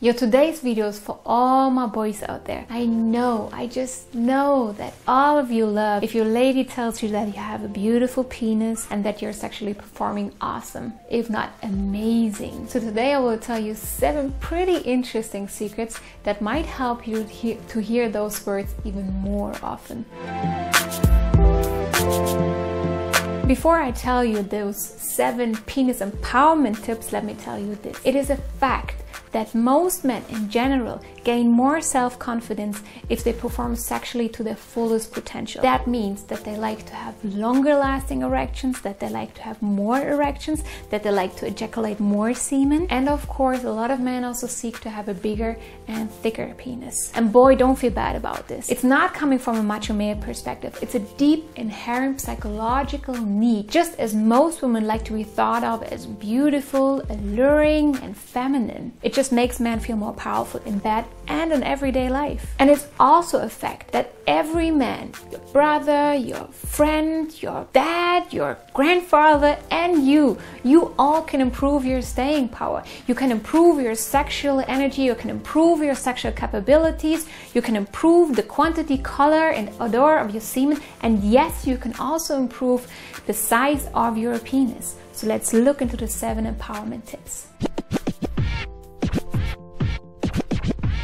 Yo, today's video is for all my boys out there. I just know that all of you love if your lady tells you that you have a beautiful penis and that you're sexually performing awesome, if not amazing. So today I will tell you 7 pretty interesting secrets that might help you to hear those words even more often. Before I tell you those 7 penis empowerment tips, let me tell you this. It is a fact that most men in general gain more self-confidence if they perform sexually to their fullest potential. That means that they like to have longer lasting erections, that they like to have more erections, that they like to ejaculate more semen, and of course a lot of men also seek to have a bigger and thicker penis. And boy, don't feel bad about this. It's not coming from a macho male perspective. It's a deep inherent psychological need, just as most women like to be thought of as beautiful, alluring, and feminine. It just makes men feel more powerful in bed and in everyday life. And it's also a fact that every man, your brother, your friend, your dad, your grandfather, and you all can improve your staying power. You can improve your sexual energy, you can improve your sexual capabilities, you can improve the quantity, color, and odor of your semen, and yes, you can also improve the size of your penis. So let's look into the 7 empowerment tips.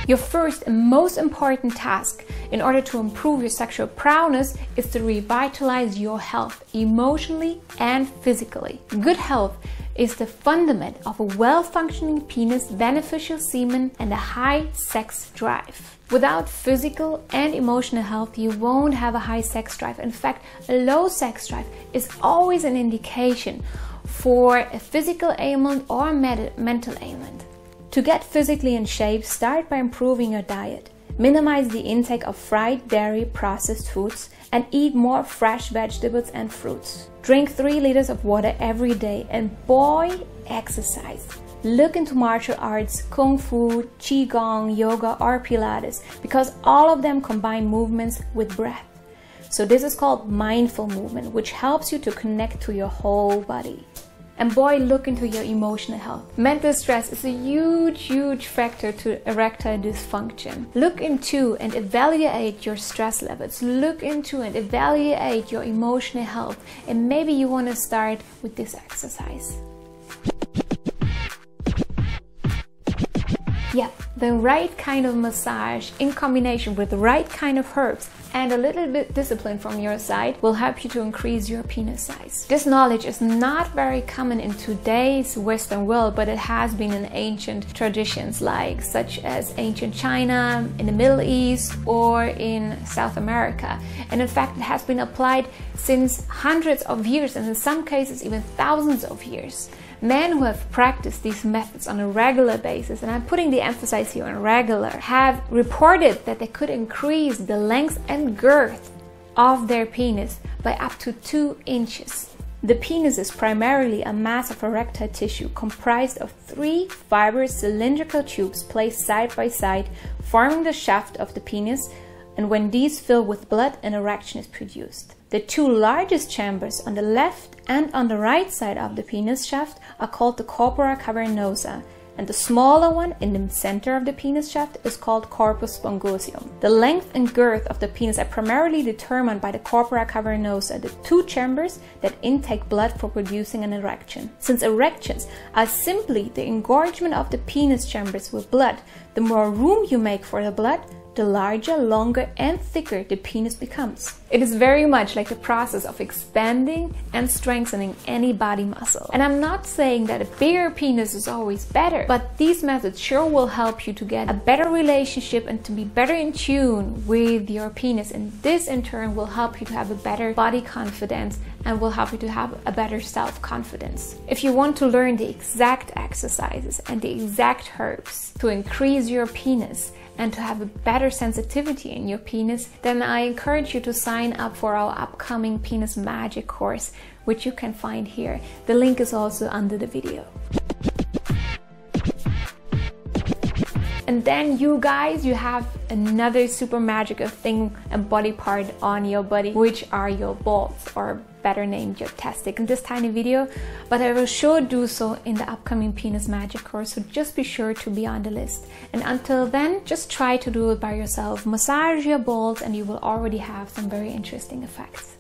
Your first and most important task in order to improve your sexual prowess is to revitalize your health emotionally and physically. Good health is the fundament of a well-functioning penis, beneficial semen, and a high sex drive. Without physical and emotional health, you won't have a high sex drive. In fact, a low sex drive is always an indication for a physical ailment or a mental ailment. To get physically in shape, start by improving your diet. Minimize the intake of fried, dairy, processed foods, and eat more fresh vegetables and fruits. Drink 3 liters of water every day, and boy, exercise. Look into martial arts, kung fu, qigong, yoga, or pilates, because all of them combine movements with breath. So this is called mindful movement, which helps you to connect to your whole body. And boy, look into your emotional health. Mental stress is a huge factor to erectile dysfunction. Look into and evaluate your stress levels. Look into and evaluate your emotional health. And maybe you want to start with this exercise. Yep, the right kind of massage in combination with the right kind of herbs and a little bit discipline from your side will help you to increase your penis size. This knowledge is not very common in today's Western world, but it has been in ancient traditions such as ancient China, in the Middle East, or in South America. And in fact, it has been applied since hundreds of years and in some cases even thousands of years. Men who have practiced these methods on a regular basis, and I'm putting the emphasis here on regular, have reported that they could increase the length and girth of their penis by up to 2 inches. The penis is primarily a mass of erectile tissue comprised of 3 fibrous cylindrical tubes placed side by side, forming the shaft of the penis, and when these fill with blood, an erection is produced. The 2 largest chambers on the left and on the right side of the penis shaft are called the corpora cavernosa, and the smaller one in the center of the penis shaft is called corpus spongiosum. The length and girth of the penis are primarily determined by the corpora cavernosa, the 2 chambers that intake blood for producing an erection. Since erections are simply the engorgement of the penis chambers with blood, the more room you make for the blood, the larger, longer, and thicker the penis becomes. It is very much like the process of expanding and strengthening any body muscle. And I'm not saying that a bigger penis is always better, but these methods sure will help you to get a better relationship and to be better in tune with your penis. And this in turn will help you to have a better body confidence and will help you to have a better self-confidence. If you want to learn the exact exercises and the exact herbs to increase your penis and to have a better sensitivity in your penis, then I encourage you to sign up for our upcoming Penis Magic course, which you can find here. The link is also under the video. And then you guys, you have another super magical thing and body part on your body, which are your balls, or better named your testic, in this tiny video, but I will sure do so in the upcoming penis magic course, so just be sure to be on the list. And until then, just try to do it by yourself. Massage your balls and you will already have some very interesting effects.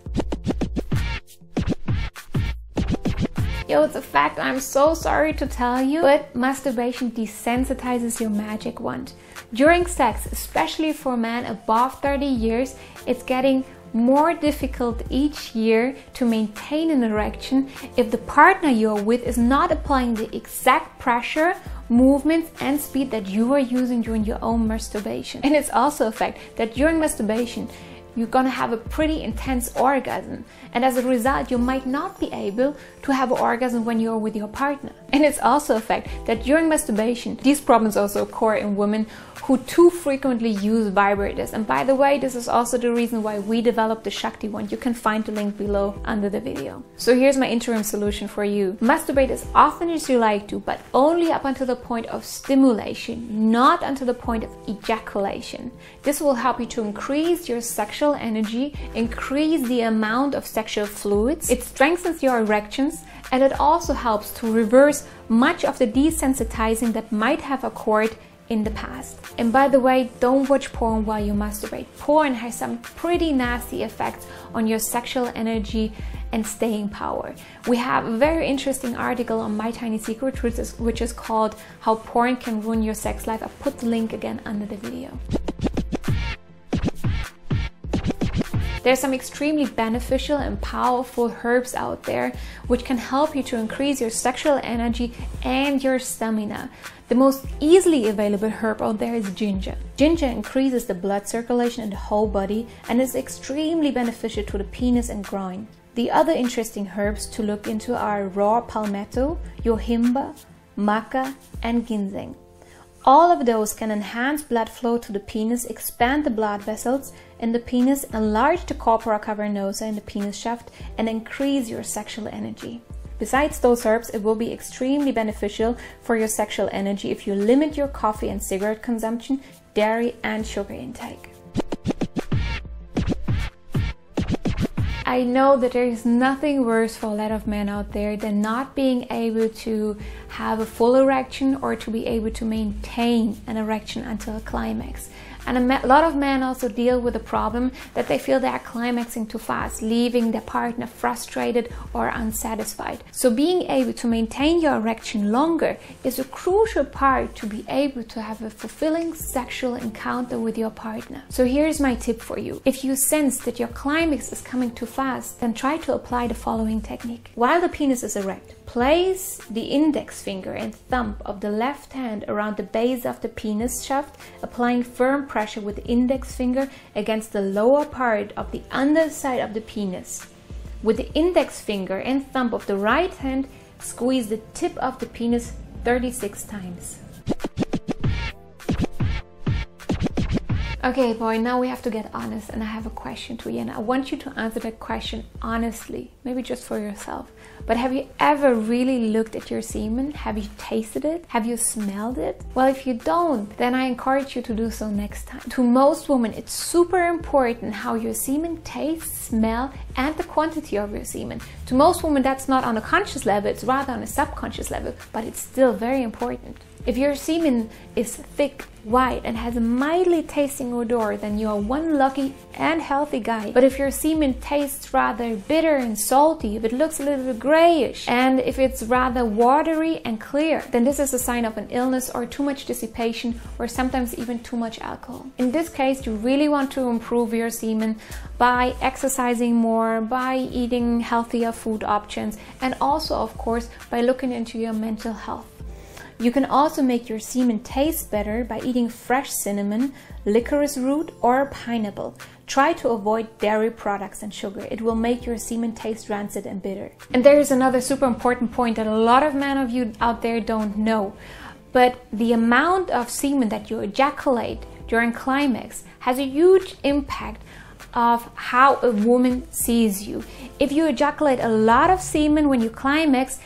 Yo, it's a fact, I'm so sorry to tell you, but masturbation desensitizes your magic wand. During sex, especially for men above 30 years, it's getting more difficult each year to maintain an erection if the partner you're with is not applying the exact pressure, movements and speed that you are using during your own masturbation. And it's also a fact that during masturbation you're gonna have a pretty intense orgasm, and as a result you might not be able to have an orgasm when you're with your partner. And it's also a fact that during masturbation these problems also occur in women who too frequently use vibrators. And by the way, this is also the reason why we developed the Shakti one. You can find the link below under the video. So here's my interim solution for you. Masturbate as often as you like to, but only up until the point of stimulation, not until the point of ejaculation. This will help you to increase your sexual energy, increase the amount of sexual fluids. It strengthens your erections, and it also helps to reverse much of the desensitizing that might have occurred in the past. And by the way, don't watch porn while you masturbate. Porn has some pretty nasty effects on your sexual energy and staying power. We have a very interesting article on My Tiny Secret, which is called How Porn Can Ruin Your Sex Life. I'll put the link again under the video. There's some extremely beneficial and powerful herbs out there which can help you to increase your sexual energy and your stamina. The most easily available herb out there is ginger. Ginger increases the blood circulation in the whole body and is extremely beneficial to the penis and groin. The other interesting herbs to look into are raw palmetto, yohimba, maca and ginseng. All of those can enhance blood flow to the penis, expand the blood vessels in the penis, enlarge the corpora cavernosa in the penis shaft, and increase your sexual energy. Besides those herbs, it will be extremely beneficial for your sexual energy if you limit your coffee and cigarette consumption, dairy and sugar intake. I know that there is nothing worse for a lot of men out there than not being able to have a full erection or to be able to maintain an erection until a climax. And a lot of men also deal with the problem that they feel they are climaxing too fast, leaving their partner frustrated or unsatisfied. So being able to maintain your erection longer is a crucial part to be able to have a fulfilling sexual encounter with your partner. So here's my tip for you. If you sense that your climax is coming too fast, then try to apply the following technique. While the penis is erect, place the index finger and thumb of the left hand around the base of the penis shaft, applying firm pressure with the index finger against the lower part of the underside of the penis. With the index finger and thumb of the right hand, squeeze the tip of the penis 36 times. Okay, boy, now we have to get honest, and I have a question to you, and I want you to answer that question honestly, maybe just for yourself. But have you ever really looked at your semen? Have you tasted it? Have you smelled it? Well, if you don't, then I encourage you to do so next time. To most women, it's super important how your semen tastes, smell, and the quantity of your semen. To most women, that's not on a conscious level, it's rather on a subconscious level, but it's still very important. If your semen is thick, white, and has a mildly tasting odor, then you are one lucky and healthy guy. But if your semen tastes rather bitter and salty, if it looks a little bit grayish, and if it's rather watery and clear, then this is a sign of an illness or too much dissipation, or sometimes even too much alcohol. In this case, you really want to improve your semen by exercising more, by eating healthier food options, and also, of course, by looking into your mental health. You can also make your semen taste better by eating fresh cinnamon, licorice root, or pineapple. Try to avoid dairy products and sugar. It will make your semen taste rancid and bitter. And there is another super important point that a lot of men of you out there don't know. But the amount of semen that you ejaculate during climax has a huge impact of how a woman sees you. If you ejaculate a lot of semen when you climax,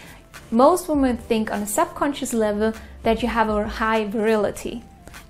most women think on a subconscious level that you have a high virility.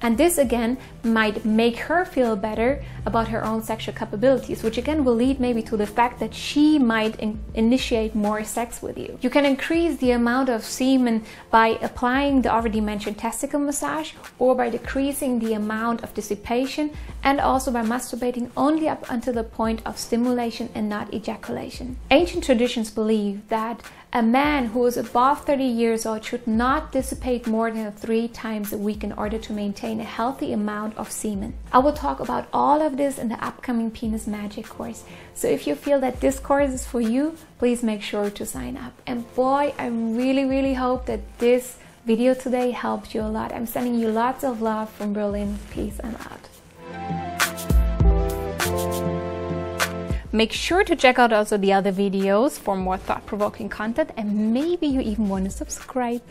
And this again might make her feel better about her own sexual capabilities, which again will lead maybe to the fact that she might initiate more sex with you. You can increase the amount of semen by applying the already mentioned testicle massage, or by decreasing the amount of dissipation, and also by masturbating only up until the point of stimulation and not ejaculation. Ancient traditions believe that a man who is above 30 years old should not dissipate more than 3 times a week in order to maintain a healthy amount of semen. I will talk about all of this in the upcoming Penis Magic course. So if you feel that this course is for you, please make sure to sign up. And boy, I really hope that this video today helped you a lot. I'm sending you lots of love from Berlin. Peace and out. Make sure to check out also the other videos for more thought-provoking content, and maybe you even want to subscribe.